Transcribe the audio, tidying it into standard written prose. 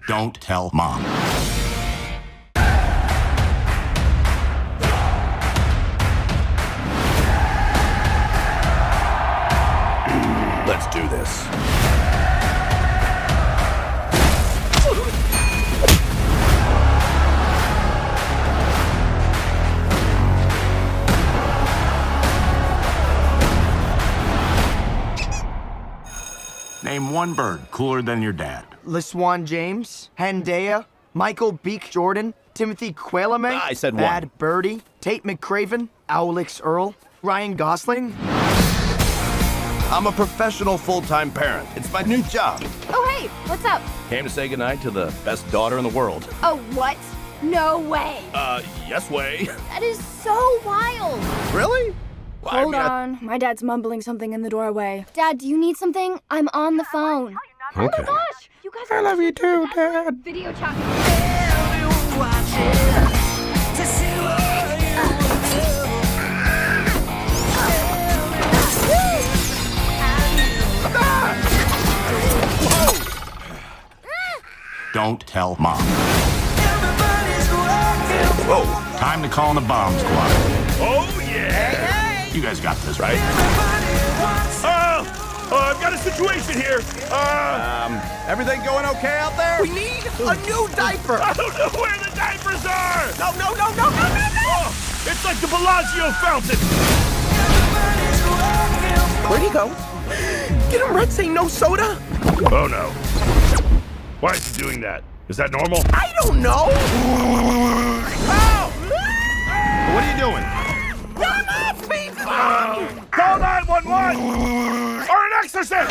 Don't tell Mom. Let's do this. Name one bird cooler than your dad. LeSwan James, Hendaya, Michael Beek Jordan, Timothy Qualamay, I said Bad one. Birdie, Tate McCraven, Owlix Earl, Ryan Gosling. I'm a professional full-time parent. It's my new job. Oh, hey, what's up? Came to say goodnight to the best daughter in the world. Oh, what? No way. Yes way. That is so wild. Really? Well, I Hold mean, on. My dad's mumbling something in the doorway. Dad, do you need something? I'm on the phone. Oh Okay. my gosh. You guys I love you too, Dad. video chatting. Don't tell Mom. Whoa. Time to call in the bomb squad. Oh, yeah! You guys got this, right? I've got a situation here. Everything going okay out there? We need a new diaper. I don't know where the diapers are. No. Oh, it's like the Bellagio fountain. Where'd he go? Didn't Red say no soda? Oh, no. Why is he doing that? Is that normal? I don't know. What are you doing? Run off me! Call 911 or an exorcist!